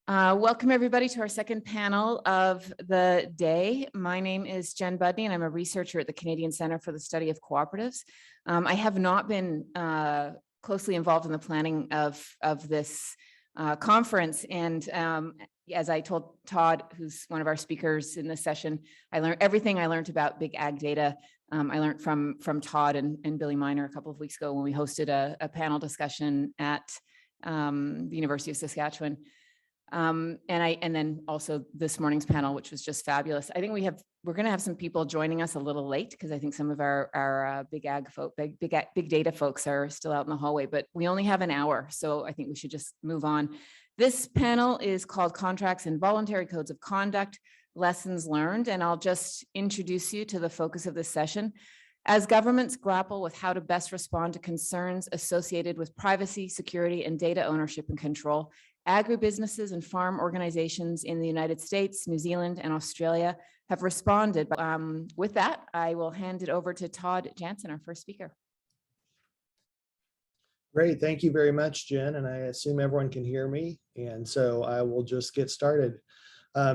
Welcome everybody to our second panel of the day. My name is Jen Budney and I'm a researcher at the Canadian Centre for the Study of Cooperatives. I have not been closely involved in the planning of this conference, and as I told Todd, who's one of our speakers in this session, I learned everything I learned about big ag data. I learned from Todd and Billy Miner a couple of weeks ago when we hosted a panel discussion at the University of Saskatchewan. And then also this morning's panel, which was just fabulous. I think we're going to have some people joining us a little late because I think some of our big data folks are still out in the hallway, but we only have an hour. So I think we should just move on. This panel is called Contracts and Voluntary Codes of Conduct, Lessons Learned. And I'll just introduce you to the focus of this session. As governments grapple with how to best respond to concerns associated with privacy, security, and data ownership and control, agribusinesses and farm organizations in the United States, New Zealand, and Australia have responded. With that, I will hand it over to Todd Jansen, our first speaker. Great, thank you very much, Jen, and I assume everyone can hear me, and so I will just get started.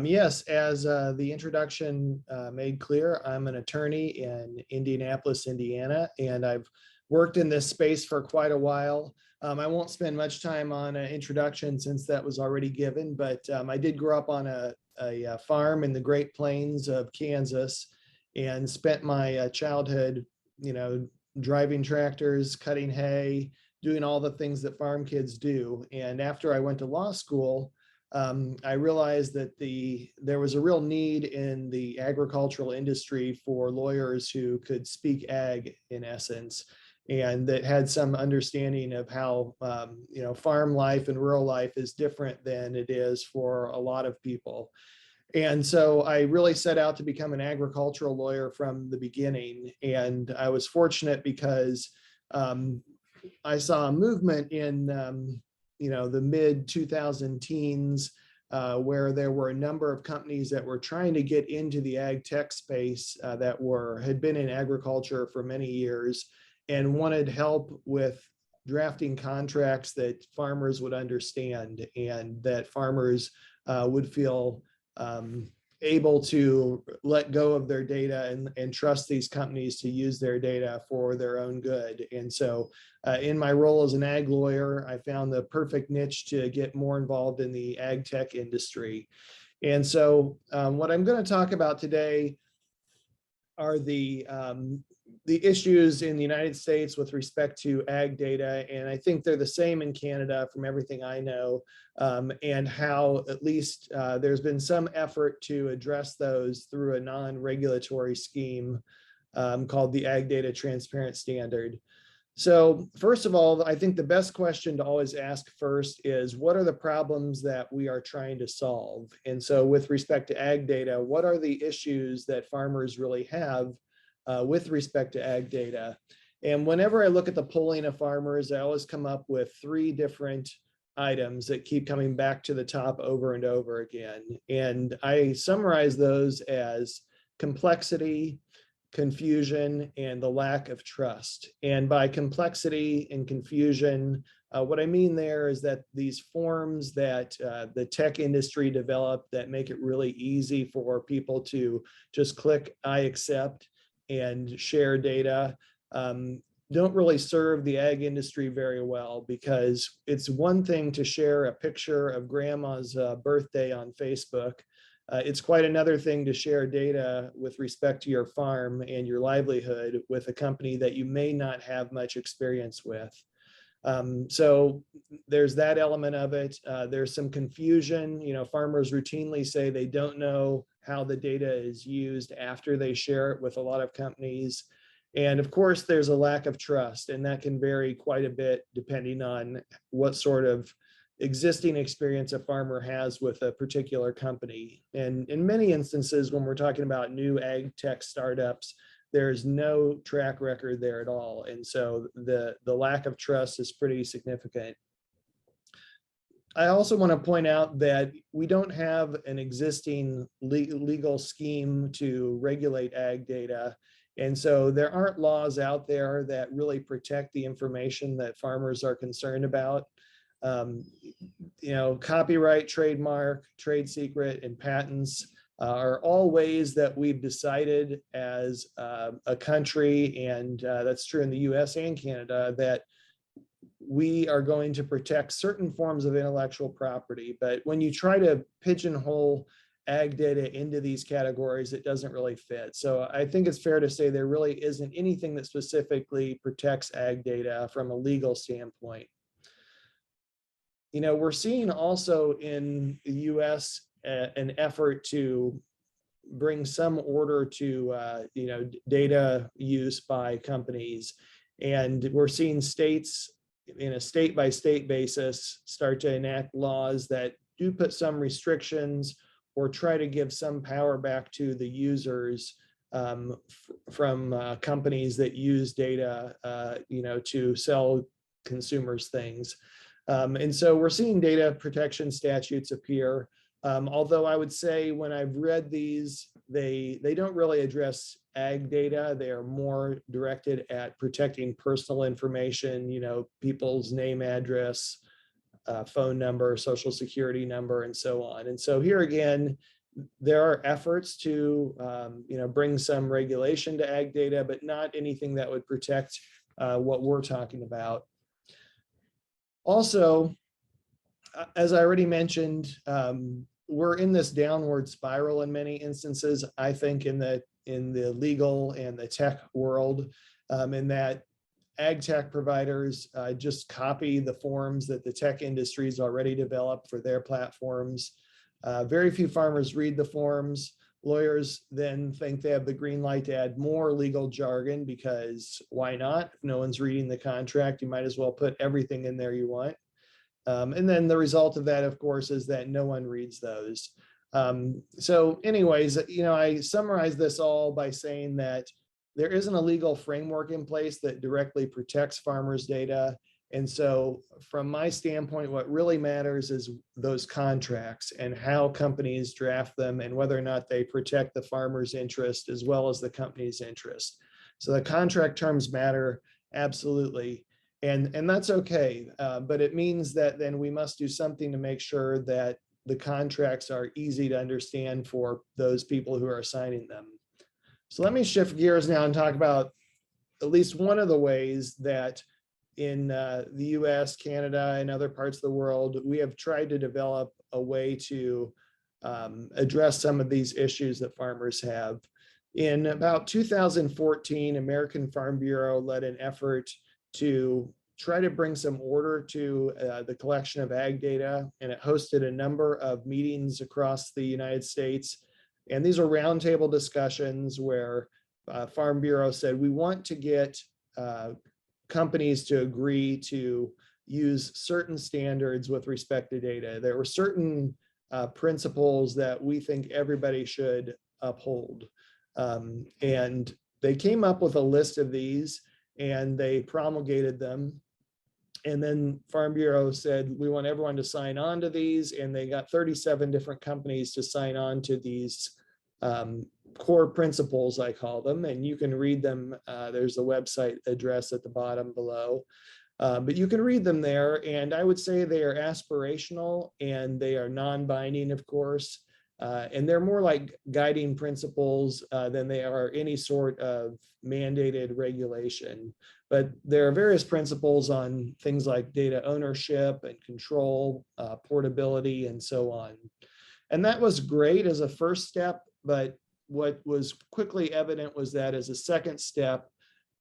Yes, as the introduction made clear, I'm an attorney in Indianapolis, Indiana, and I've worked in this space for quite a while. I won't spend much time on an introduction since that was already given, but I did grow up on a farm in the Great Plains of Kansas and spent my childhood, driving tractors, cutting hay, doing all the things that farm kids do. And after I went to law school, I realized that there was a real need in the agricultural industry for lawyers who could speak ag in essence, and that had some understanding of how farm life and rural life is different than it is for a lot of people. And so I really set out to become an agricultural lawyer from the beginning. And I was fortunate because I saw a movement in the mid 2000 teens where there were a number of companies that were trying to get into the ag tech space that had been in agriculture for many years and wanted help with drafting contracts that farmers would understand and that farmers would feel able to let go of their data and trust these companies to use their data for their own good. And so in my role as an ag lawyer, I found the perfect niche to get more involved in the ag tech industry. And so what I'm going to talk about today are the issues in the United States with respect to ag data, and I think they're the same in Canada from everything I know, and how at least there's been some effort to address those through a non-regulatory scheme called the Ag Data Transparent Standard. So first of all, I think the best question to always ask first is, what are the problems that we are trying to solve? And so with respect to ag data, what are the issues that farmers really have with respect to ag data? And whenever I look at the polling of farmers, I always come up with three different items that keep coming back to the top over and over again. And I summarize those as complexity, confusion, and the lack of trust. And by complexity and confusion, what I mean there is that these forms that the tech industry developed that make it really easy for people to just click I accept and share data don't really serve the ag industry very well, because it's one thing to share a picture of grandma's birthday on Facebook. It's quite another thing to share data with respect to your farm and your livelihood with a company that you may not have much experience with. So there's that element of it. There's some confusion. Farmers routinely say they don't know how the data is used after they share it with a lot of companies. And of course, there's a lack of trust, and that can vary quite a bit depending on what sort of existing experience a farmer has with a particular company. And in many instances, when we're talking about new ag tech startups, there's no track record there at all. And so the lack of trust is pretty significant. I also want to point out that we don't have an existing legal scheme to regulate ag data. And so there aren't laws out there that really protect the information that farmers are concerned about. Copyright, trademark, trade secret, and patents are all ways that we've decided as a country, and that's true in the US and Canada, that we are going to protect certain forms of intellectual property. But when you try to pigeonhole ag data into these categories, it doesn't really fit. So I think it's fair to say there really isn't anything that specifically protects ag data from a legal standpoint. We're seeing also in the US an effort to bring some order to data use by companies, and we're seeing states in a state-by-state basis start to enact laws that do put some restrictions or try to give some power back to the users from companies that use data to sell consumers things. And so we're seeing data protection statutes appear. Although I would say when I've read these, they don't really address ag data. They are more directed at protecting personal information, people's name, address, phone number, social security number, and so on. And so here again, there are efforts to bring some regulation to ag data, but not anything that would protect what we're talking about. Also, as I already mentioned, we're in this downward spiral in many instances, I think, in the legal and the tech world, in that ag tech providers just copy the forms that the tech industries already developed for their platforms. Very few farmers read the forms. Lawyers then think they have the green light to add more legal jargon, because why not? If no one's reading the contract, you might as well put everything in there you want. And then the result of that, of course, is that no one reads those. So anyways, I summarize this all by saying that there isn't a legal framework in place that directly protects farmers' data. And so from my standpoint, what really matters is those contracts and how companies draft them and whether or not they protect the farmer's interest as well as the company's interest. So the contract terms matter, absolutely. And that's okay, but it means that then we must do something to make sure that the contracts are easy to understand for those people who are signing them. So let me shift gears now and talk about at least one of the ways that in the US, Canada, and other parts of the world, we have tried to develop a way to address some of these issues that farmers have. In about 2014, American Farm Bureau led an effort to try to bring some order to the collection of ag data, and it hosted a number of meetings across the United States. And these are roundtable discussions where Farm Bureau said, we want to get companies to agree to use certain standards with respect to data. There were certain principles that we think everybody should uphold. And they came up with a list of these and they promulgated them. And then Farm Bureau said, we want everyone to sign on to these. And they got 37 different companies to sign on to these core principles, I call them. And you can read them. There's a website address at the bottom below. But you can read them there. And I would say they are aspirational and they are non-binding, of course. And they're more like guiding principles than they are any sort of mandated regulation. But there are various principles on things like data ownership and control, portability, and so on. And that was great as a first step, but what was quickly evident was that as a second step,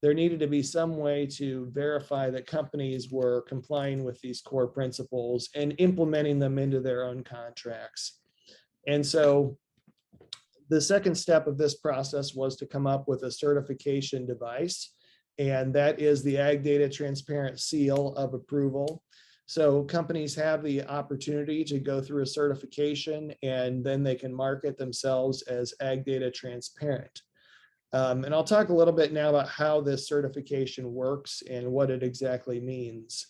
there needed to be some way to verify that companies were complying with these core principles and implementing them into their own contracts. And so the second step of this process was to come up with a certification device, and that is the Ag Data Transparent Seal of Approval. So companies have the opportunity to go through a certification, and then they can market themselves as Ag Data Transparent. And I'll talk a little bit now about how this certification works and what it exactly means.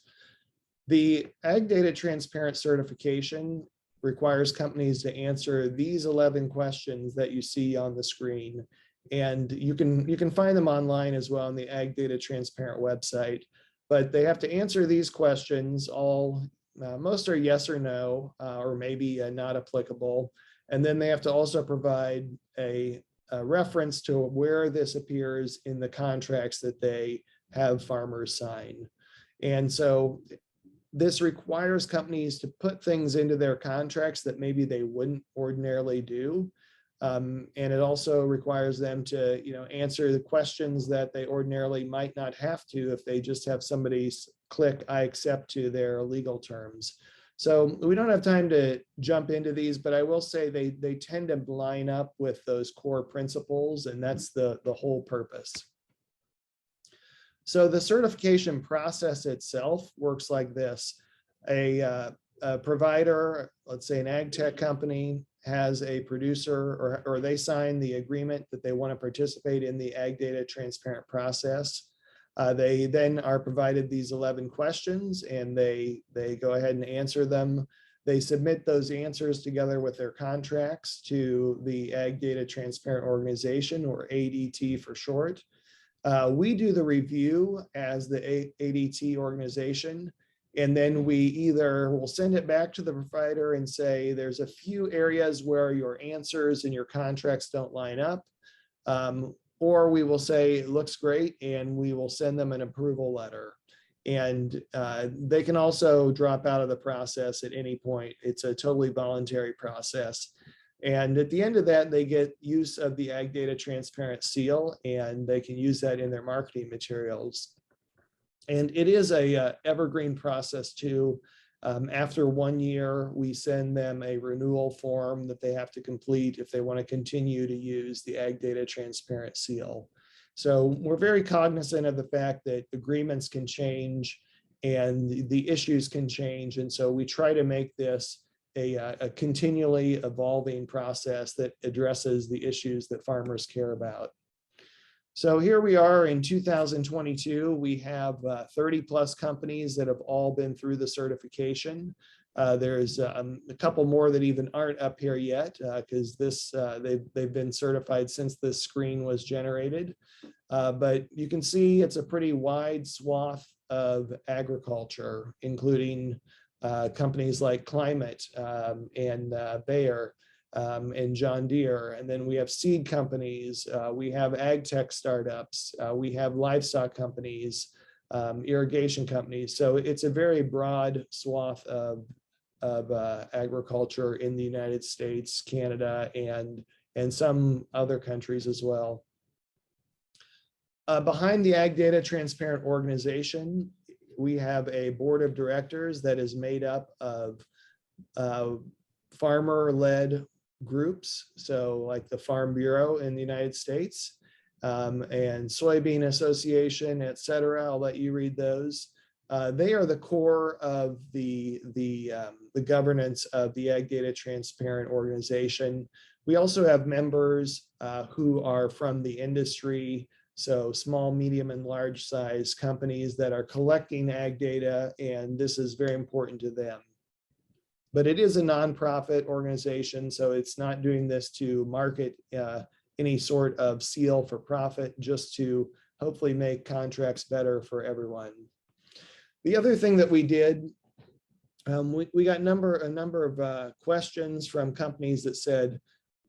The Ag Data Transparent certification requires companies to answer these 11 questions that you see on the screen. And you can find them online as well on the Ag Data Transparent website. But they have to answer these questions all most are yes or no, or maybe not applicable. And then they have to also provide a reference to where this appears in the contracts that they have farmers sign. And so this requires companies to put things into their contracts that maybe they wouldn't ordinarily do. And it also requires them to, answer the questions that they ordinarily might not have to if they just have somebody click "I accept" to their legal terms. So we don't have time to jump into these, but I will say they tend to line up with those core principles, and that's the whole purpose. So the certification process itself works like this. A provider, let's say an ag tech company, has a producer, or they sign the agreement that they want to participate in the ag data transparent process. They then are provided these 11 questions, and they go ahead and answer them. They submit those answers together with their contracts to the Ag Data Transparent Organization, or ADT for short. We do the review as the ADT organization, and then we either will send it back to the provider and say, there's a few areas where your answers and your contracts don't line up, or we will say, it looks great, and we will send them an approval letter. And they can also drop out of the process at any point. It's a totally voluntary process. And at the end of that, they get use of the Ag Data Transparent seal, and they can use that in their marketing materials. And it is a evergreen process too. After 1 year, we send them a renewal form that they have to complete if they want to continue to use the Ag Data Transparent seal. So we're very cognizant of the fact that agreements can change and the issues can change. And so we try to make this a continually evolving process that addresses the issues that farmers care about. So here we are in 2022. We have 30 plus companies that have all been through the certification. There's a couple more that even aren't up here yet, because they've been certified since this screen was generated. But you can see it's a pretty wide swath of agriculture, including companies like Climate and Bayer and John Deere. And then we have seed companies, we have ag tech startups, we have livestock companies, irrigation companies. So it's a very broad swath of agriculture in the United States, Canada, and some other countries as well. Behind the Ag Data Transparent Organization, we have a board of directors that is made up of farmer-led groups, so like the Farm Bureau in the United States, and Soybean Association, et cetera. I'll let you read those. They are the core of the governance of the Ag Data Transparent Organization. We also have members who are from the industry, so small, medium, and large size companies that are collecting ag data, and this is very important to them. But it is a nonprofit organization, so it's not doing this to market any sort of seal for profit, just to hopefully make contracts better for everyone. The other thing that we did, we got a number of questions from companies that said,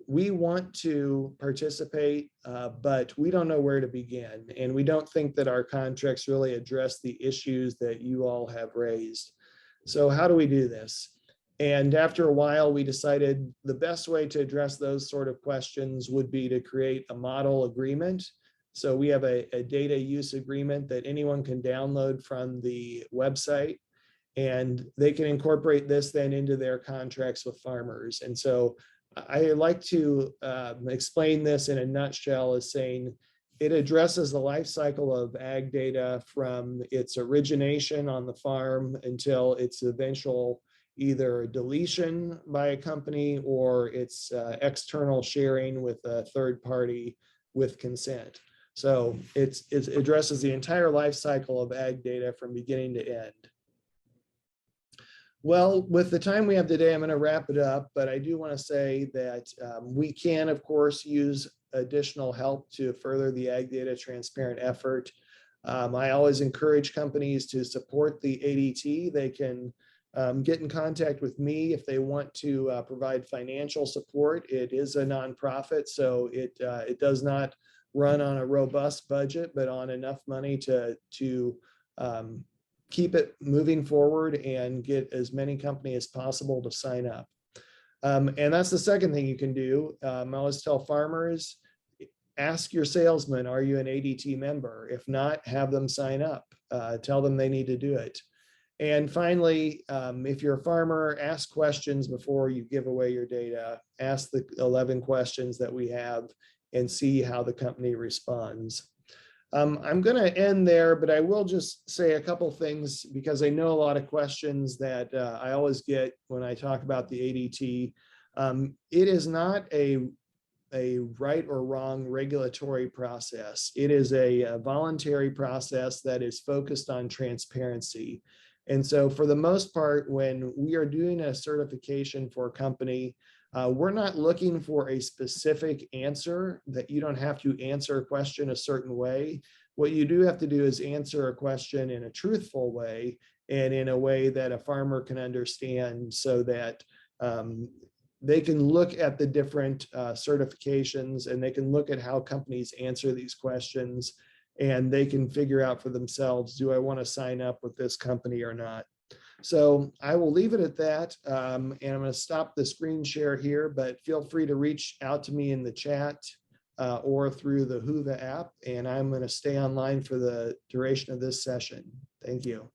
we want to participate, but we don't know where to begin. And we don't think that our contracts really address the issues that you all have raised. So how do we do this? And after a while, we decided the best way to address those sort of questions would be to create a model agreement. So we have a data use agreement that anyone can download from the website, and they can incorporate this then into their contracts with farmers. And so I like to explain this in a nutshell as saying it addresses the life cycle of ag data from its origination on the farm until its eventual either deletion by a company or its external sharing with a third party with consent. So it addresses the entire life cycle of ag data from beginning to end. Well, with the time we have today, I'm going to wrap it up, but I do want to say that we can, of course, use additional help to further the Ag Data Transparent effort. I always encourage companies to support the ADT. They can get in contact with me if they want to provide financial support. It is a nonprofit, so it does not run on a robust budget, but on enough money to keep it moving forward and get as many companies as possible to sign up. And that's the second thing you can do. I always tell farmers, ask your salesman, are you an ADT member? If not, have them sign up. Tell them they need to do it. And finally, if you're a farmer, ask questions before you give away your data. Ask the 11 questions that we have and see how the company responds. I'm going to end there, but I will just say a couple things because I know a lot of questions that I always get when I talk about the ADT. It is not a right or wrong regulatory process. It is a voluntary process that is focused on transparency. And so for the most part, when we are doing a certification for a company, we're not looking for a specific answer that you don't have to answer a question a certain way. What you do have to do is answer a question in a truthful way and in a way that a farmer can understand so that they can look at the different certifications and they can look at how companies answer these questions and they can figure out for themselves, do I want to sign up with this company or not? So I will leave it at that. And I'm going to stop the screen share here, but feel free to reach out to me in the chat or through the Whova app. And I'm going to stay online for the duration of this session. Thank you.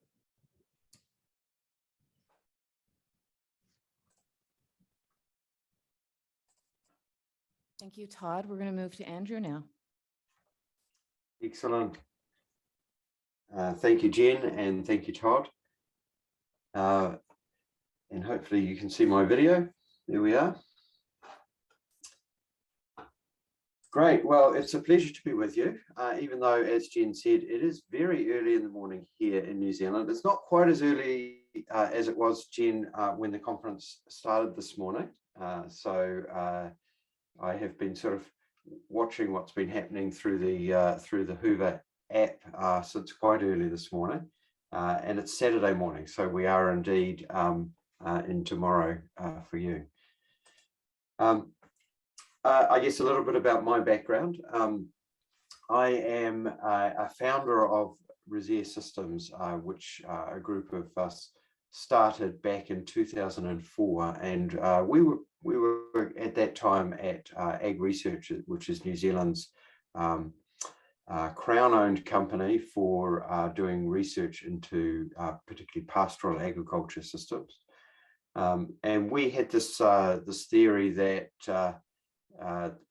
Thank you, Todd. We're going to move to Andrew now. Excellent. Thank you, Jen, and thank you, Todd. And hopefully you can see my video. There we are. Great. Well, it's a pleasure to be with you, even though, as Jen said, it is very early in the morning here in New Zealand. It's not quite as early as it was, Jen, when the conference started this morning. So I have been sort of watching what's been happening through the Whova app since quite early this morning, and it's Saturday morning, so we are indeed in tomorrow for you. I guess a little bit about my background. I am a founder of Resair Systems, which a group of us started back in 2004, and we were at that time at Ag Research, which is New Zealand's Crown-owned company for doing research into particularly pastoral agriculture systems. And we had this theory that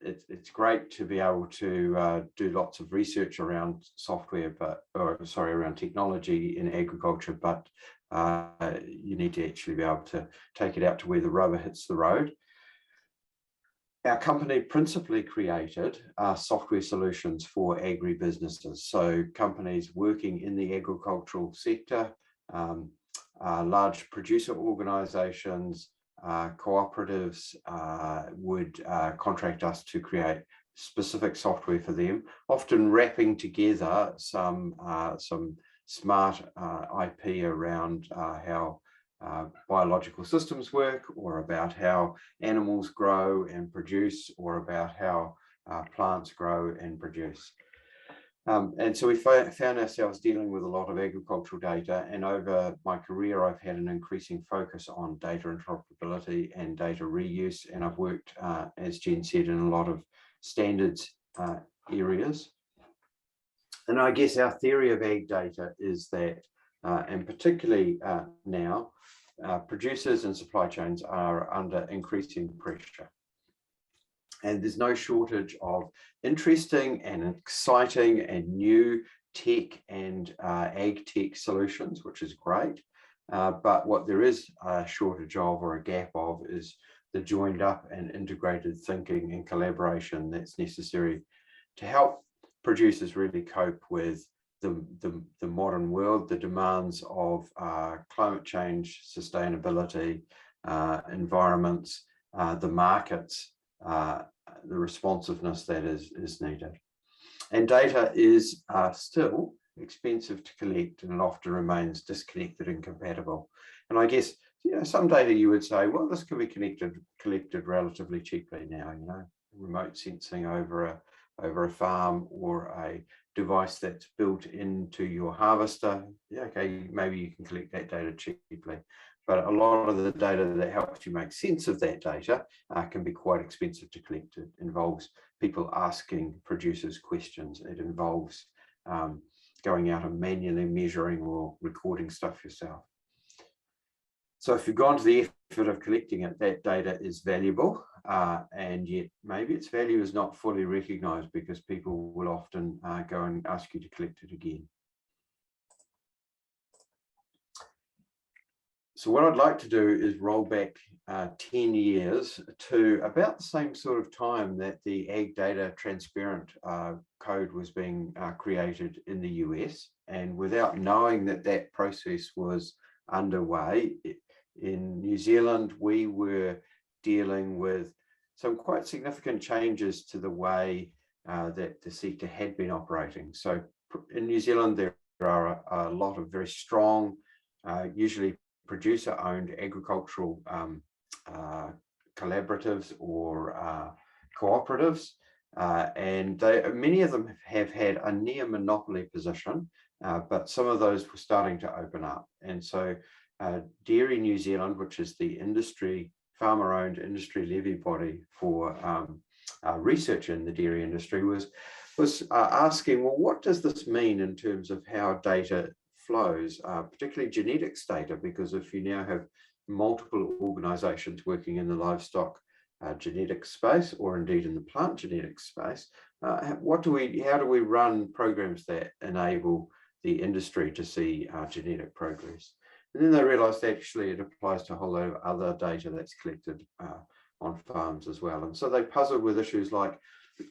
it's great to be able to do lots of research around software, around technology in agriculture, but you need to actually be able to take it out to where the rubber hits the road. Our company principally created software solutions for agribusinesses, so companies working in the agricultural sector, large producer organizations, cooperatives would contract us to create specific software for them, often wrapping together some smart IP around how biological systems work, or about how animals grow and produce, or about how plants grow and produce. And so we found ourselves dealing with a lot of agricultural data, and over my career I've had an increasing focus on data interoperability and data reuse, and I've worked, as Jen said, in a lot of standards areas. And I guess our theory of ag data is that, and particularly now, producers and supply chains are under increasing pressure. And there's no shortage of interesting and exciting and new tech and ag tech solutions, which is great. But what there is a shortage of, or a gap of, is the joined up and integrated thinking and collaboration that's necessary to help producers really cope with the modern world, the demands of climate change, sustainability, environments, the markets, the responsiveness that is needed. And data is still expensive to collect, and it often remains disconnected and incompatible. And I guess, some data you would say, well, this can be collected relatively cheaply now, remote sensing over a farm or a device that's built into your harvester. Yeah, okay, maybe you can collect that data cheaply. But a lot of the data that helps you make sense of that data can be quite expensive to collect. It involves people asking producers questions. It involves going out and manually measuring or recording stuff yourself. So if you've gone to the effort of collecting it, that data is valuable, and yet maybe its value is not fully recognized because people will often go and ask you to collect it again. So what I'd like to do is roll back 10 years to about the same sort of time that the Ag Data Transparent Code was being created in the US. And without knowing that that process was underway, in New Zealand, we were dealing with some quite significant changes to the way that the sector had been operating. So in New Zealand, there are a lot of very strong, usually producer-owned agricultural collaboratives or cooperatives, and many of them have had a near monopoly position, but some of those were starting to open up. And so Dairy New Zealand, which is the farmer-owned industry levy body for research in the dairy industry, was asking, well, what does this mean in terms of how data flows, particularly genetics data? Because if you now have multiple organizations working in the livestock genetics space, or indeed in the plant genetics space, how do we run programs that enable the industry to see genetic progress? And then they realized actually it applies to a whole lot of other data that's collected on farms as well. And so they puzzled with issues like,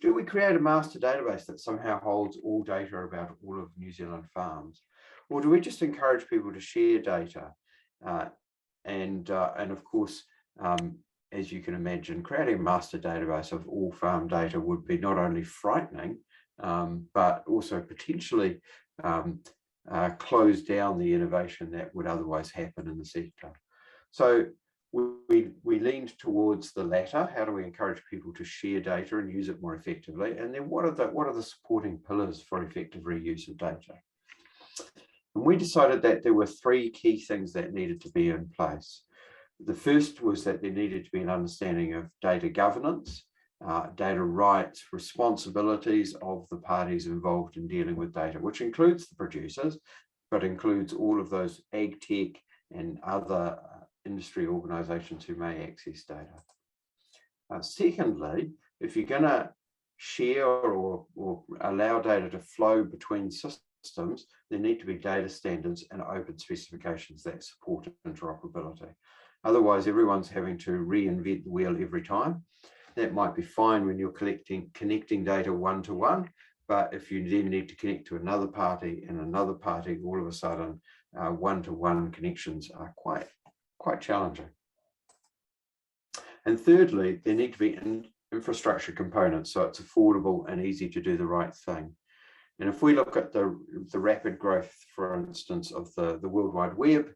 do we create a master database that somehow holds all data about all of New Zealand farms? Or do we just encourage people to share data? And of course, as you can imagine, creating a master database of all farm data would be not only frightening, but also potentially close down the innovation that would otherwise happen in the sector. So we leaned towards the latter. How do we encourage people to share data and use it more effectively? And then what are the supporting pillars for effective reuse of data? And we decided that there were three key things that needed to be in place. The first was that there needed to be an understanding of data governance, data rights, responsibilities of the parties involved in dealing with data, which includes the producers, but includes all of those ag tech and other industry organizations who may access data. Secondly, if you're going to share or allow data to flow between systems, there need to be data standards and open specifications that support interoperability. Otherwise, everyone's having to reinvent the wheel every time. That might be fine when you're connecting data one-to-one, but if you then need to connect to another party and another party, all of a sudden, one-to-one connections are quite challenging. And thirdly, there need to be infrastructure components, so it's affordable and easy to do the right thing. And if we look at the rapid growth, for instance, of the World Wide Web,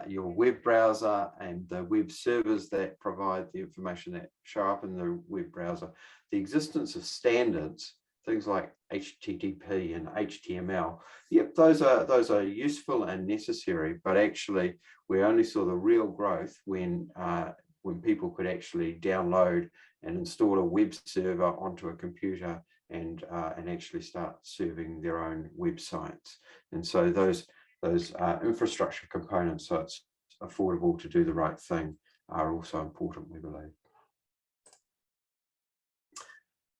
your web browser and the web servers that provide the information that show up in the web browser, the existence of standards, things like HTTP and HTML, yep, those are useful and necessary, but actually we only saw the real growth when people could actually download and install a web server onto a computer and actually start serving their own websites. And so those infrastructure components, so it's affordable to do the right thing, are also important, we believe.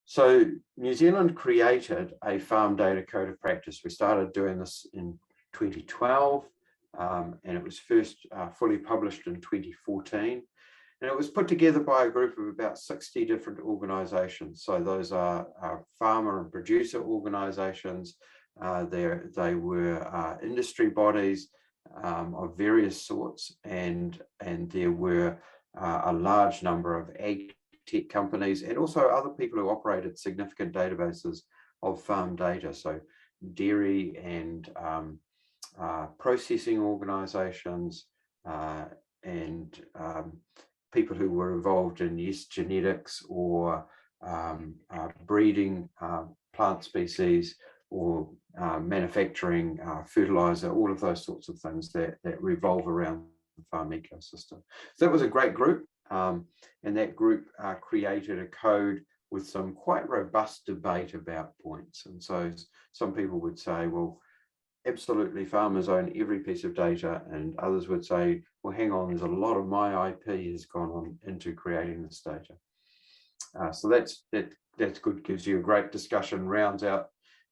So New Zealand created a farm data code of practice. We started doing this in 2012, and it was first fully published in 2014. And it was put together by a group of about 60 different organizations. So those are farmer and producer organizations. They were industry bodies of various sorts, and there were a large number of ag tech companies and also other people who operated significant databases of farm data. So dairy and processing organizations, and people who were involved in yeast genetics or breeding plant species or manufacturing fertilizer, all of those sorts of things that revolve around the farm ecosystem. So that was a great group, and that group created a code with some quite robust debate about points. And so some people would say, well, absolutely, farmers own every piece of data, and others would say, well, hang on, there's a lot of my IP has gone on into creating this data. So that's good, gives you a great discussion, rounds out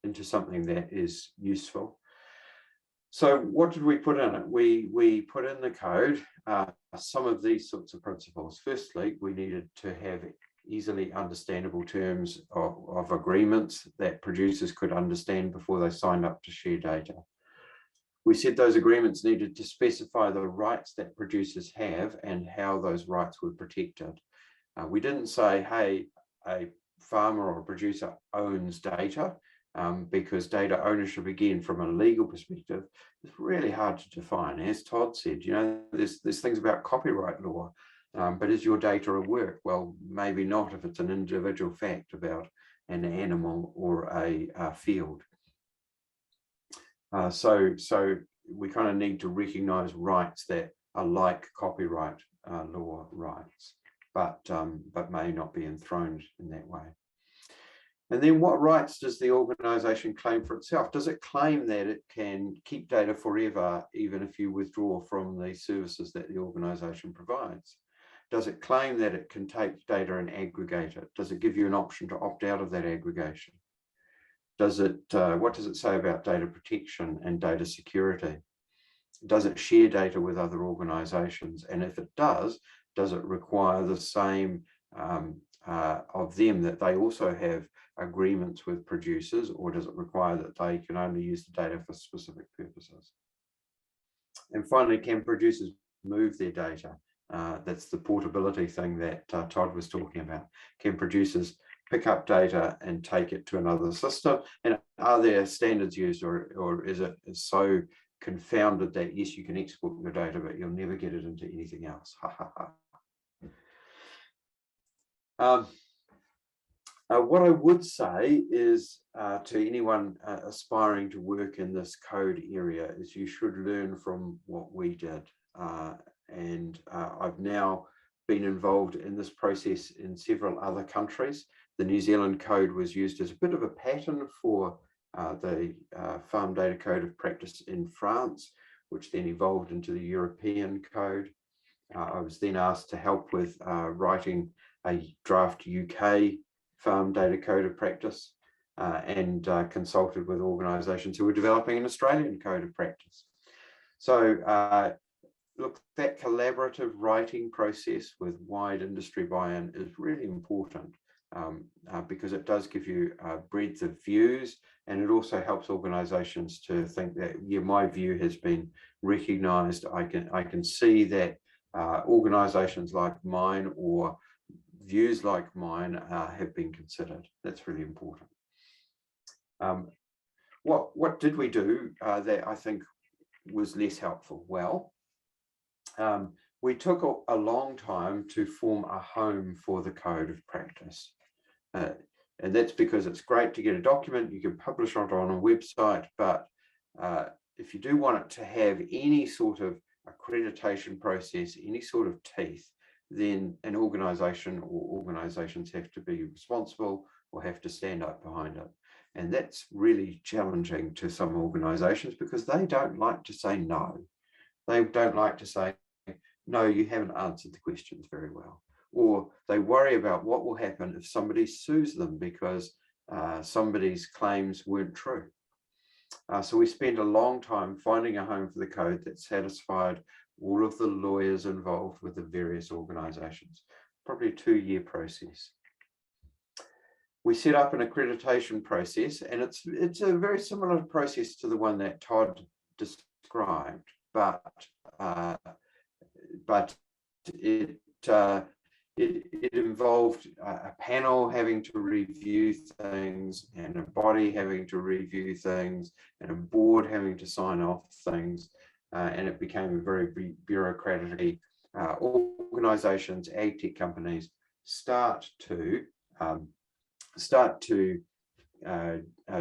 into something that is useful. So what did we put in it? We put in the code some of these sorts of principles. Firstly, we needed to have easily understandable terms of agreements that producers could understand before they signed up to share data. We said those agreements needed to specify the rights that producers have and how those rights were protected. We didn't say, hey, a farmer or a producer owns data, because data ownership, again, from a legal perspective, is really hard to define. As Todd said, you know, there's things about copyright law, but is your data a work? Well, maybe not if it's an individual fact about an animal or a field. So we kind of need to recognize rights that are like copyright law rights, but may not be enthroned in that way. And then what rights does the organization claim for itself? Does it claim that it can keep data forever, even if you withdraw from the services that the organization provides? Does it claim that it can take data and aggregate it? Does it give you an option to opt out of that aggregation? Does it, what does it say about data protection and data security? Does it share data with other organizations? And if it does it require the same of them, that they also have agreements with producers, or does it require that they can only use the data for specific purposes? And finally, can producers move their data? That's the portability thing that Todd was talking about. Can producers pick up data and take it to another system? And are there standards used, or is it so confounded that yes, you can export your data, but you'll never get it into anything else? Ha ha ha. What I would say is to anyone aspiring to work in this code area is you should learn from what we did. And I've now been involved in this process in several other countries. The New Zealand code was used as a bit of a pattern for the Farm Data Code of Practice in France, which then evolved into the European code. I was then asked to help with writing a draft UK Farm Data Code of Practice, and consulted with organisations who were developing an Australian Code of Practice. So look, that collaborative writing process with wide industry buy-in is really important, because it does give you a breadth of views, and it also helps organisations to think that, yeah, my view has been recognised. I can see that organisations like mine or views like mine have been considered. That's really important. What did we do that I think was less helpful? Well, we took a long time to form a home for the code of practice. And that's because it's great to get a document, you can publish it on a website, but if you do want it to have any sort of accreditation process, any sort of teeth, then an organization or organizations have to be responsible or have to stand up behind it. And that's really challenging to some organizations because they don't like to say no. They don't like to say, no, you haven't answered the questions very well. Or they worry about what will happen if somebody sues them because somebody's claims weren't true. So we spent a long time finding a home for the code that satisfied all of the lawyers involved with the various organizations, probably a 2-year process. We set up an accreditation process, and it's a very similar process to the one that Todd described, but it involved a panel having to review things, and a body having to review things, and a board having to sign off things. and it became a very bureaucratic. Organizations, ag tech companies start to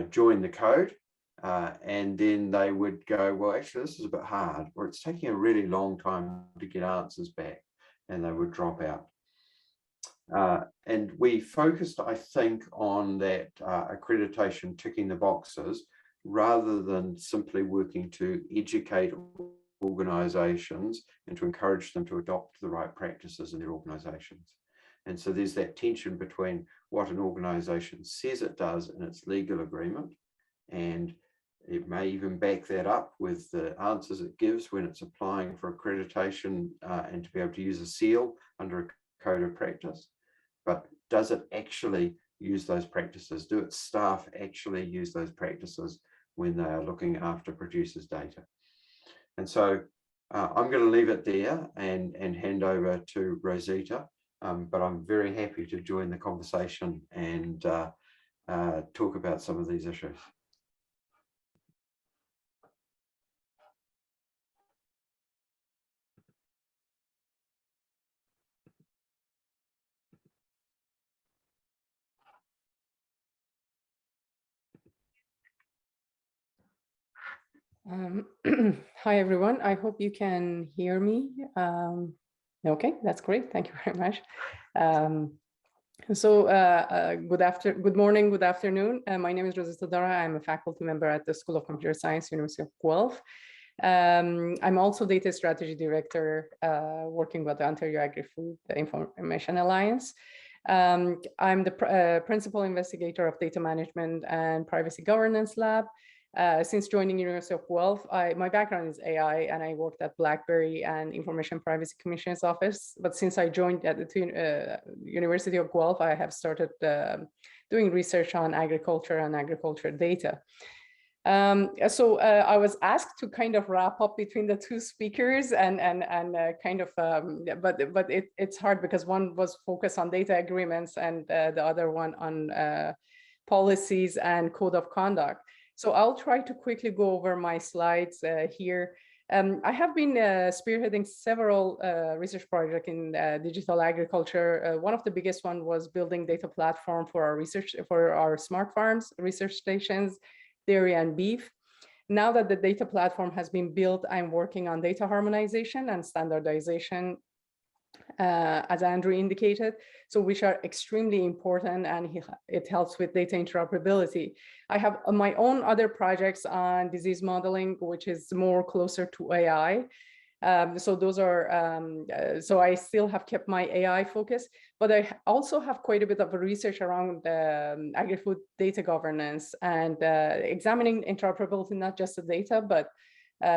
join the code, and then they would go, well, actually, this is a bit hard, or it's taking a really long time to get answers back, and they would drop out. And we focused, I think, on that accreditation ticking the boxes, rather than simply working to educate organizations and to encourage them to adopt the right practices in their organizations. And so there's that tension between what an organization says it does in its legal agreement, and it may even back that up with the answers it gives when it's applying for accreditation and to be able to use a seal under a code of practice. But does it actually use those practices? Do its staff actually use those practices when they are looking after producers' data? And so I'm going to leave it there and hand over to Rosita, but I'm very happy to join the conversation and talk about some of these issues. Hi, everyone. I hope you can hear me. Okay, that's great. Thank you very much. Good morning, good afternoon. My name is Rosita Dara. I'm a faculty member at the School of Computer Science, University of Guelph. I'm also data strategy director working with the Ontario Agri-Food Information Alliance. I'm the principal investigator of data management and privacy governance lab. Since joining University of Guelph, my background is AI, and I worked at BlackBerry and Information Privacy Commission's office. But since I joined at the University of Guelph, I have started doing research on agriculture and agriculture data. I was asked to kind of wrap up between the two speakers but it's hard because one was focused on data agreements and the other one on policies and code of conduct. So I'll try to quickly go over my slides here. I have been spearheading several research projects in digital agriculture. One of the biggest one was building data platform for our research, for our smart farms, research stations, dairy and beef. Now that the data platform has been built, I'm working on data harmonization and standardization, as Andrew indicated, so which are extremely important, and it helps with data interoperability. I have my own other projects on disease modeling, which is more closer to AI. So those are, so I still have kept my AI focus, but I also have quite a bit of research around agri-food data governance and examining interoperability, not just the data, but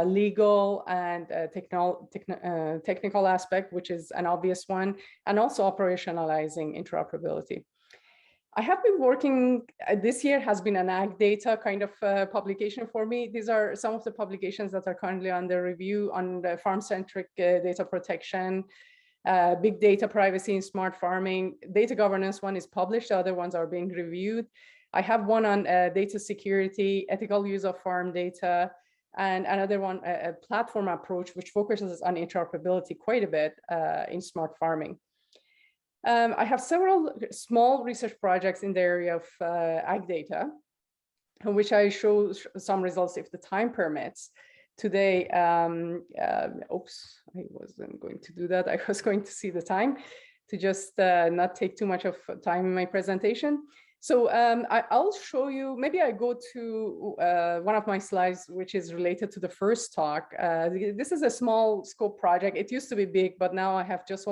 legal and technical aspect, which is an obvious one, and also operationalizing interoperability. I have been working, this year has been an ag data kind of publication for me. These are some of the publications that are currently under review on the farm-centric data protection, big data privacy in smart farming. Data governance one is published, the other ones are being reviewed. I have one on data security, ethical use of farm data, and another one, a platform approach, which focuses on interoperability quite a bit in smart farming. I have several small research projects in the area of ag data, which I show some results if the time permits. Today, oops, I wasn't going to do that. I was going to see the time to just not take too much of time in my presentation. So I'll show you, maybe I go to one of my slides, which is related to the first talk. This is a small scope project. It used to be big, but now I have just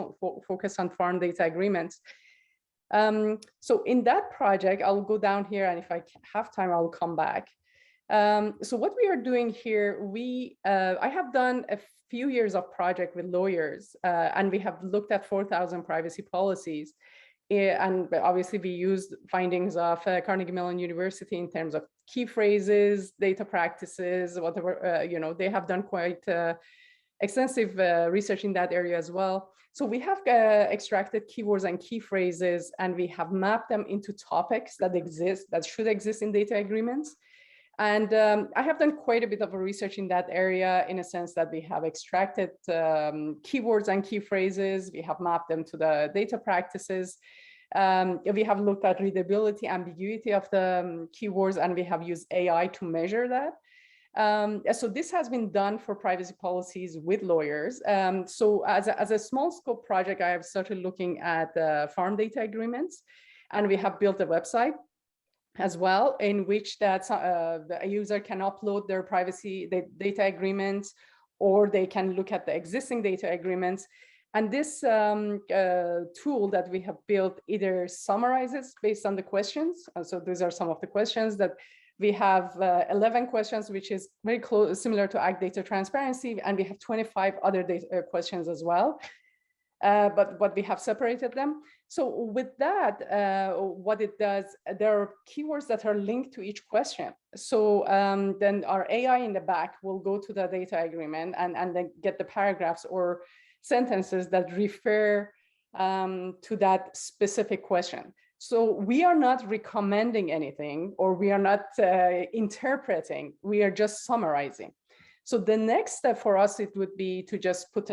focused on farm data agreements. So in that project, I'll go down here, and if I have time, I'll come back. So what we are doing here, I have done a few years of project with lawyers, and we have looked at 4,000 privacy policies. And obviously we used findings of Carnegie Mellon University in terms of key phrases, data practices, whatever, you know, they have done quite extensive research in that area as well. So we have extracted keywords and key phrases, and we have mapped them into topics that exist, that should exist in data agreements. And I have done quite a bit of research in that area, in a sense that we have extracted keywords and key phrases. We have mapped them to the data practices. We have looked at readability, ambiguity of the keywords, and we have used AI to measure that. So this has been done for privacy policies with lawyers. So as a small scope project, I have started looking at farm data agreements, and we have built a website as well, in which that a user can upload their privacy data agreements, or they can look at the existing data agreements. And this tool that we have built either summarizes based on the questions. So these are some of the questions that we have 11 questions, which is very close, similar to Ag Data Transparency, and we have 25 other data questions as well. But we have separated them. So with that, what it does, there are keywords that are linked to each question. So then our AI in the back will go to the data agreement and then get the paragraphs or sentences that refer to that specific question. So we are not recommending anything, or we are not interpreting, we are just summarizing. So the next step for us, it would be to just put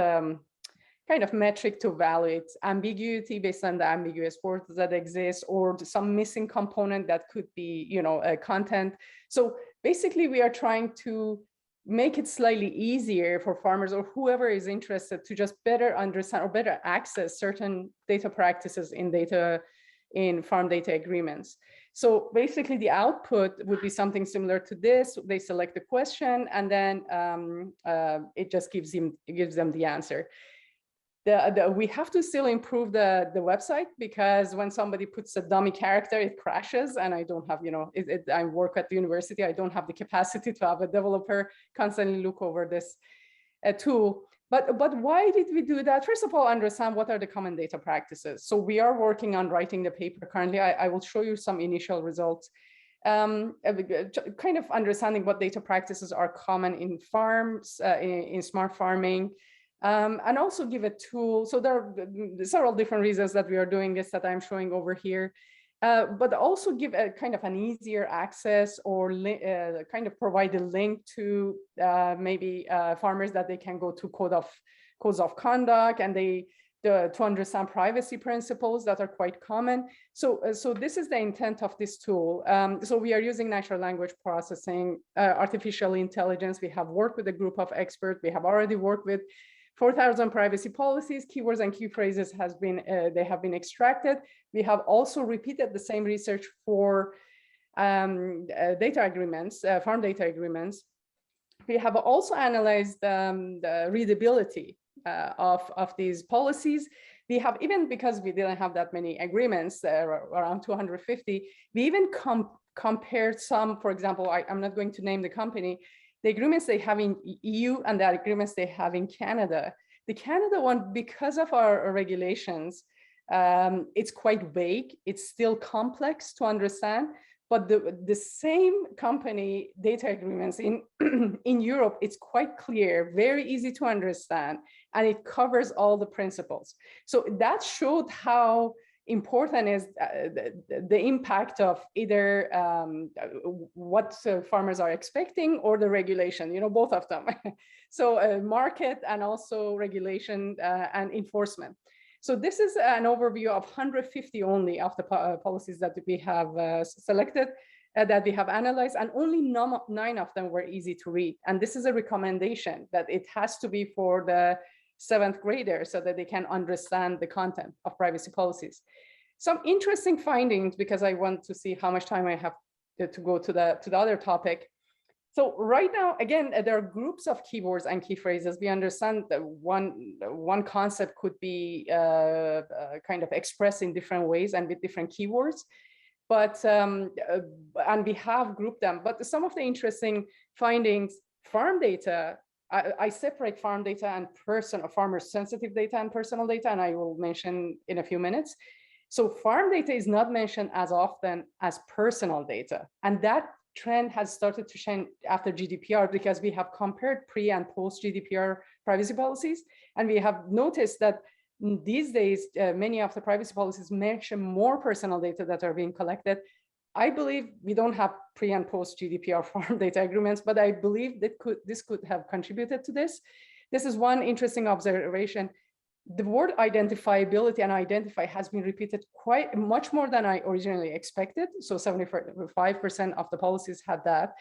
kind of metric to evaluate ambiguity based on the ambiguous words that exist, or some missing component that could be, content. So basically we are trying to make it slightly easier for farmers or whoever is interested to just better understand or better access certain data practices in farm data agreements. So basically the output would be something similar to this. They select the question, and then it just gives them the answer. We have to still improve the website, because when somebody puts a dummy character, it crashes, and I don't have, I work at the university, I don't have the capacity to have a developer constantly look over this tool. But why did we do that? First of all, understand what are the common data practices. So we are working on writing the paper currently. I will show you some initial results. Kind of understanding what data practices are common in farms, in smart farming. And also give a tool. So there are several different reasons that we are doing this that I'm showing over here, but also give a kind of an easier access, or kind of provide a link to maybe farmers that they can go to codes of conduct, and to understand privacy principles that are quite common. So this is the intent of this tool. So we are using natural language processing, artificial intelligence. We have worked with a group of experts. We have already worked with 4,000 privacy policies, keywords and key phrases they have been extracted. We have also repeated the same research for data agreements, farm data agreements. We have also analyzed the readability of these policies. We have, even because we didn't have that many agreements, around 250, we even compared some, for example, I'm not going to name the company, the agreements they have in EU and the agreements they have in Canada. The Canada one, because of our regulations, it's quite vague. It's still complex to understand, but the same company data agreements in Europe, it's quite clear, very easy to understand, and it covers all the principles. So that showed how important is the impact of either what farmers are expecting, or the regulation, both of them. So market and also regulation and enforcement. So this is an overview of 150 only of the policies that we have selected, that we have analyzed, and only 9 of them were easy to read. And this is a recommendation that it has to be for the 7th grader, so that they can understand the content of privacy policies. Some interesting findings, because I want to see how much time I have to go to the other topic. So right now, again, there are groups of keywords and key phrases. We understand that one concept could be kind of expressed in different ways and with different keywords, but and we have grouped them. But some of the interesting findings, farm data, I separate farm data and farmer sensitive data and personal data, and I will mention in a few minutes. So farm data is not mentioned as often as personal data. And that trend has started to change after GDPR, because we have compared pre and post GDPR privacy policies. And we have noticed that these days, many of the privacy policies mention more personal data that are being collected I believe we don't have pre and post GDPR farm data agreements, but I believe that this could have contributed to this. This is one interesting observation. The word identifiability and identify has been repeated quite much more than I originally expected. So 75% of the policies had that.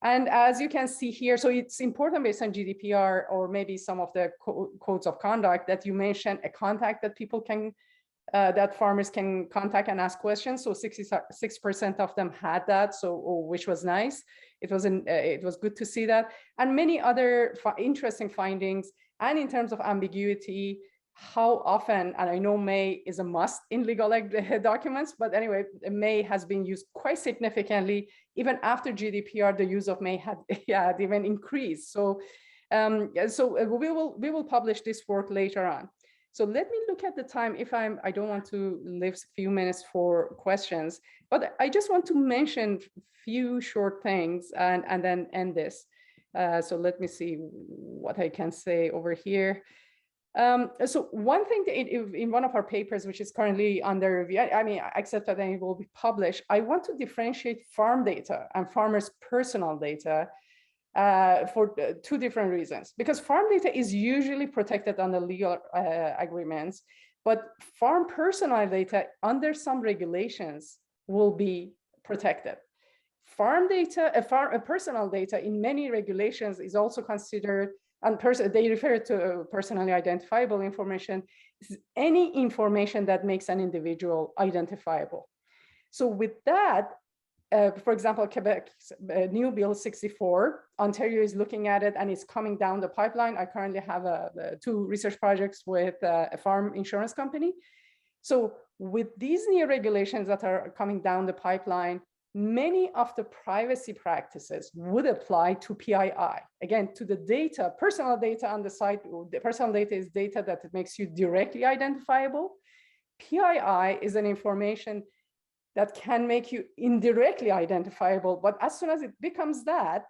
And as you can see here, so it's important based on GDPR or maybe some of the codes of conduct that you mentioned a contact that people can, that farmers can contact and ask questions. So 66% of them had that, so which was nice. It was good to see that. And many other interesting findings. And in terms of ambiguity, how often, and I know may is a must in legal documents, but anyway, may has been used quite significantly. Even after GDPR, the use of may had even increased. So, we will publish this work later on. So let me look at the time. I don't want to leave a few minutes for questions, but I just want to mention a few short things and then end this. So let me see what I can say over here. So one thing in one of our papers, which is currently under review, I mean, except that it will be published, I want to differentiate farm data and farmers' personal data for two different reasons. Because farm data is usually protected under legal agreements, but farm personal data under some regulations will be protected. Farm data, personal data in many regulations is also considered, and they refer to personally identifiable information, is any information that makes an individual identifiable. So with that, for example, Quebec's new Bill 64, Ontario is looking at it and it's coming down the pipeline. I currently have two research projects with a farm insurance company. So with these new regulations that are coming down the pipeline, many of the privacy practices would apply to PII. Again, to the data, personal data on the site. The personal data is data that makes you directly identifiable. PII is an information that can make you indirectly identifiable, but as soon as it becomes that,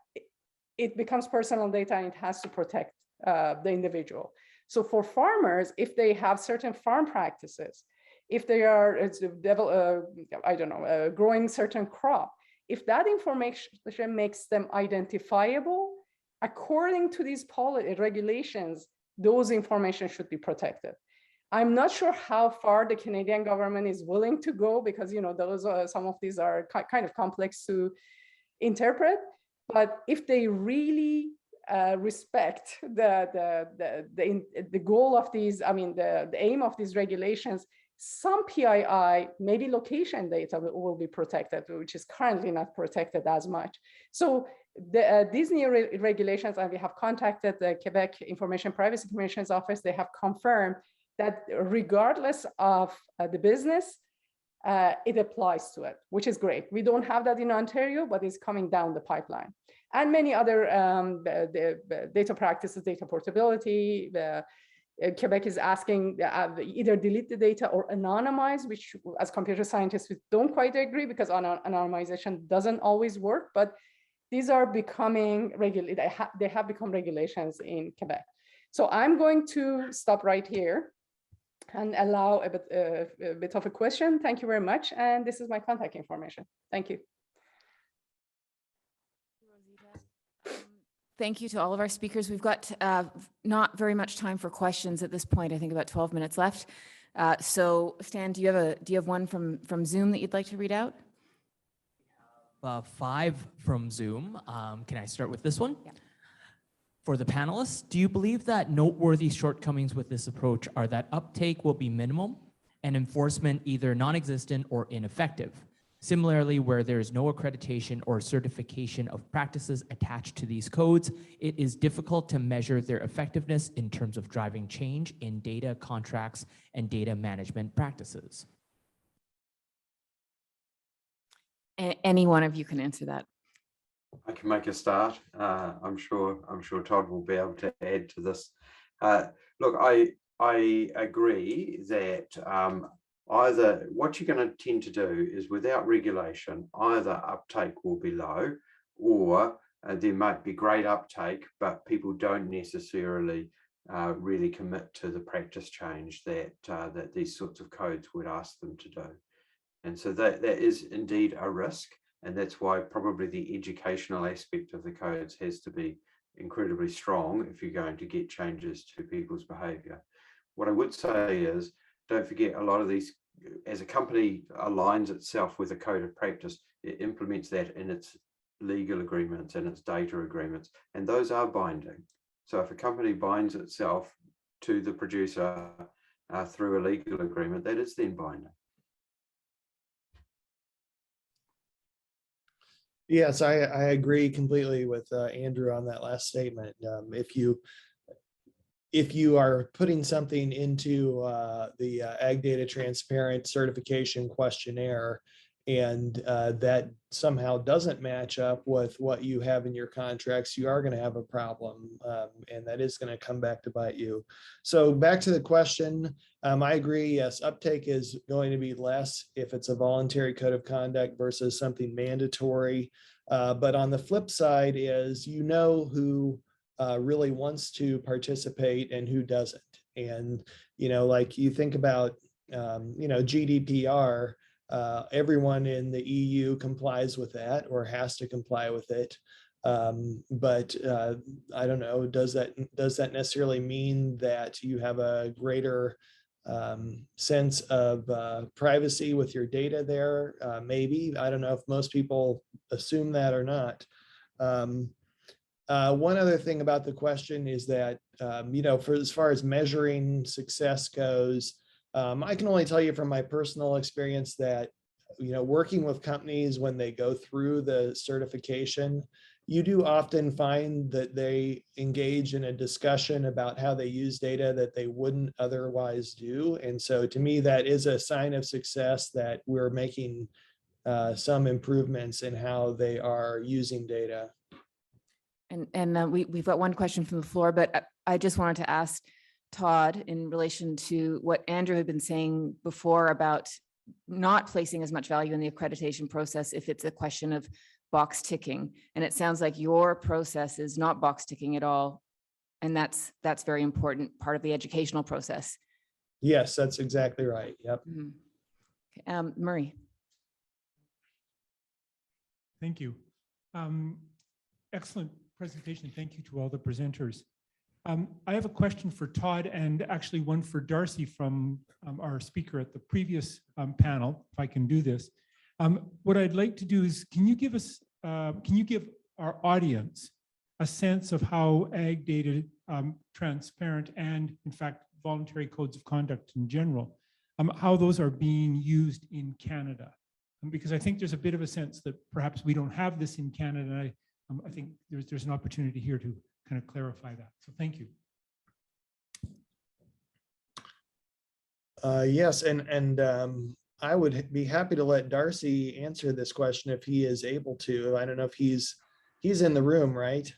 it becomes personal data and it has to protect the individual. So for farmers, if they have certain farm practices, if they are, growing certain crop, if that information makes them identifiable, according to these regulations, those information should be protected. I'm not sure how far the Canadian government is willing to go because, some of these are kind of complex to interpret, but if they really respect the goal of these, the aim of these regulations, some PII, maybe location data will be protected, which is currently not protected as much. So these new regulations, and we have contacted the Quebec Information Privacy Commission's office, they have confirmed that regardless of the business, it applies to it, which is great. We don't have that in Ontario, but it's coming down the pipeline. And many other data practices, data portability, Quebec is asking either delete the data or anonymize, which as computer scientists, we don't quite agree because anonymization doesn't always work, but these are becoming they have become regulations in Quebec. So I'm going to stop right here and allow a bit of a question. Thank you very much. And this is my contact information. Thank you. Thank you to all of our speakers. We've got not very much time for questions at this point. I think about 12 minutes left. So Stan, do you have one from Zoom that you'd like to read out? 5 from Zoom. Can I start with this one? Yeah. For the panelists, do you believe that noteworthy shortcomings with this approach are that uptake will be minimal and enforcement either non-existent or ineffective? Similarly, where there is no accreditation or certification of practices attached to these codes, it is difficult to measure their effectiveness in terms of driving change in data contracts and data management practices. Any one of you can answer that. I can make a start. I'm sure Todd will be able to add to this. Look, I agree that either what you're going to tend to do is without regulation, either uptake will be low or there might be great uptake, but people don't necessarily really commit to the practice change that these sorts of codes would ask them to do. And so that is indeed a risk. And that's why probably the educational aspect of the codes has to be incredibly strong if you're going to get changes to people's behavior. What I would say is, don't forget, a lot of these, as a company aligns itself with a code of practice, it implements that in its legal agreements and its data agreements, and those are binding. So if a company binds itself to the producer through a legal agreement, that is then binding. Yes, I agree completely with Andrew on that last statement. If you are putting something into the Ag Data Transparent Certification Questionnaire, and that somehow doesn't match up with what you have in your contracts, you are going to have a problem, and that is going to come back to bite you. So back to the question, I agree, yes, uptake is going to be less if it's a voluntary code of conduct versus something mandatory. But on the flip side is, you know, who really wants to participate and who doesn't. And, you know, like you think about, you know, GDPR, everyone in the EU complies with that or has to comply with it. But I don't know, does that necessarily mean that you have a greater sense of privacy with your data there? Maybe. I don't know if most people assume that or not. One other thing about the question is that, you know, for as far as measuring success goes, I can only tell you from my personal experience that, you know, working with companies when they go through the certification, you do often find that they engage in a discussion about how they use data that they wouldn't otherwise do. And so to me, that is a sign of success, that we're making some improvements in how they are using data. And we've got one question from the floor, but I just wanted to ask Todd in relation to what Andrew had been saying before about not placing as much value in the accreditation process if it's a question of box ticking. And it sounds like your process is not box ticking at all. And that's very important part of the educational process. Yes, that's exactly right. Yep. Mm-hmm. Murray. Thank you. Excellent presentation. Thank you to all the presenters. I have a question for Todd and actually one for Darcy from our speaker at the previous panel, if I can do this. What I'd like to do is, can you give our audience a sense of how Ag Data Transparent and, in fact, voluntary codes of conduct in general, how those are being used in Canada? Because I think there's a bit of a sense that perhaps we don't have this in Canada. I think there's an opportunity here to kind of clarify that. So thank you. Yes, and I would be happy to let Darcy answer this question if he is able to. I don't know if he's in the room, right?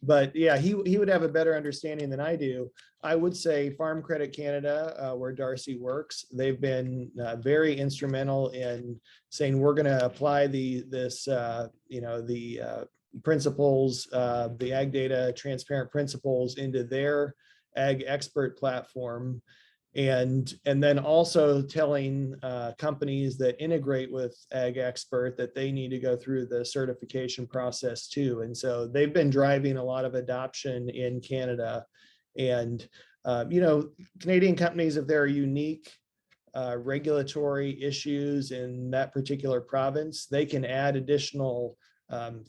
But yeah, he would have a better understanding than I do. I would say Farm Credit Canada, where Darcy works, they've been very instrumental in saying we're going to apply the principles, the Ag Data Transparent principles into their Ag Expert platform. And then also telling companies that integrate with Ag Expert that they need to go through the certification process too. And so they've been driving a lot of adoption in Canada. And, you know, Canadian companies, if there are unique regulatory issues in that particular province, they can add additional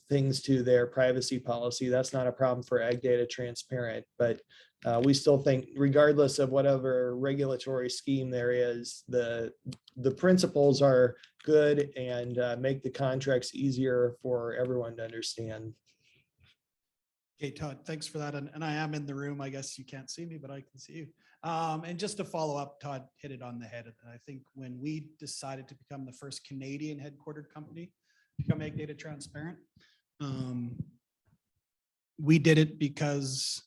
things to their privacy policy. That's not a problem for Ag Data Transparent, but we still think, regardless of whatever regulatory scheme there is, the principles are good and make the contracts easier for everyone to understand. Okay, Todd, thanks for that. And I am in the room. I guess you can't see me, but I can see you. And just to follow up, Todd hit it on the head. I think when we decided to become the first Canadian headquartered company to become Ag Data Transparent, we did it because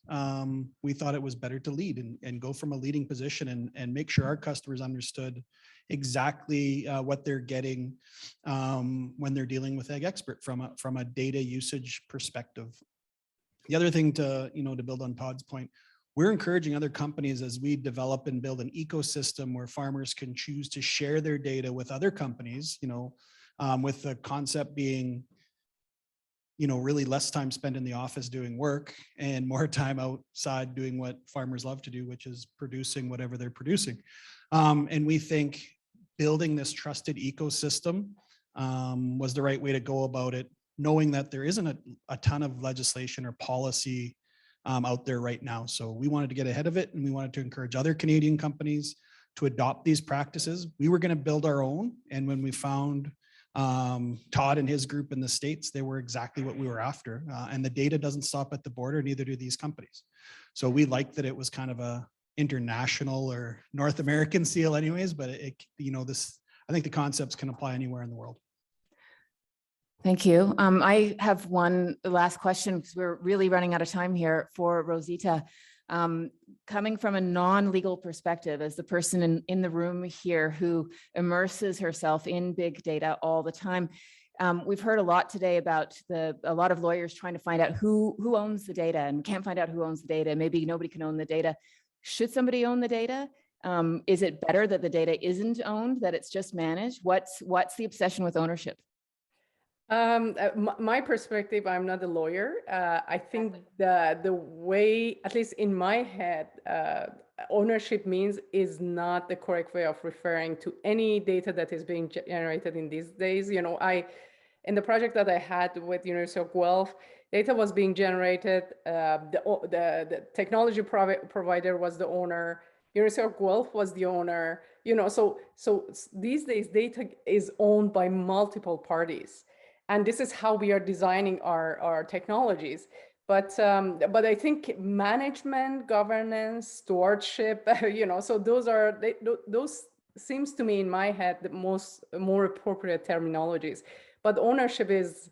we thought it was better to lead and go from a leading position and make sure our customers understood exactly what they're getting when they're dealing with Ag Expert from a data usage perspective. The other thing to build on Todd's point, we're encouraging other companies as we develop and build an ecosystem where farmers can choose to share their data with other companies, with the concept being, really less time spent in the office doing work and more time outside doing what farmers love to do, which is producing whatever they're producing. And we think building this trusted ecosystem was the right way to go about it, knowing that there isn't a ton of legislation or policy out there right now. So we wanted to get ahead of it, and we wanted to encourage other Canadian companies to adopt these practices. We were going to build our own, and when we found Todd and his group in the States, they were exactly what we were after. And the data doesn't stop at the border, neither do these companies. So we liked that it was kind of a international or North American seal anyways, but I think the concepts can apply anywhere in the world. Thank you. I have one last question because we're really running out of time here for Rosita. Coming from a non-legal perspective, as the person in the room here who immerses herself in big data all the time, we've heard a lot today about a lot of lawyers trying to find out who owns the data, and can't find out who owns the data. Maybe nobody can own the data. Should somebody own the data? Is it better that the data isn't owned, that it's just managed? What's the obsession with ownership? My perspective, I'm not a lawyer. I think the way, at least in my head, ownership means is not the correct way of referring to any data that is being generated in these days. In the project that I had with University of Guelph, data was being generated. The technology provider was the owner. University of Guelph was the owner. So these days data is owned by multiple parties. And this is how we are designing our technologies. But I think management, governance, stewardship, so those seems to me in my head the more appropriate terminologies. But ownership is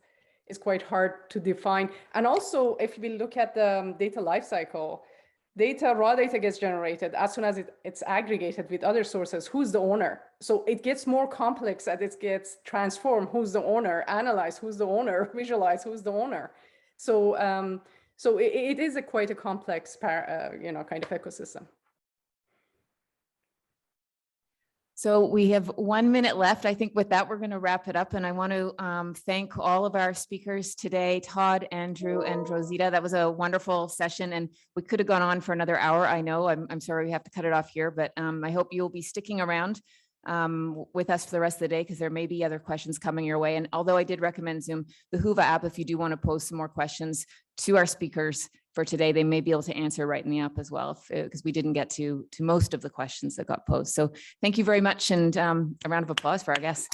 quite hard to define. And also, if we look at the data lifecycle, raw data gets generated. As soon as it's aggregated with other sources, who's the owner? So it gets more complex as it gets transformed. Who's the owner? Analyze who's the owner, visualize who's the owner. So it is quite a complex kind of ecosystem. So we have 1 minute left. I think with that, we're going to wrap it up. And I want to thank all of our speakers today, Todd, Andrew, and Rosita. That was a wonderful session, and we could have gone on for another hour. I know, I'm sorry we have to cut it off here, but I hope you'll be sticking around with us for the rest of the day, because there may be other questions coming your way. And although I did recommend Zoom, the Whova app, if you do want to post some more questions to our speakers for today, they may be able to answer right in the app as well, because we didn't get to most of the questions that got posed. So thank you very much, and a round of applause for our guests.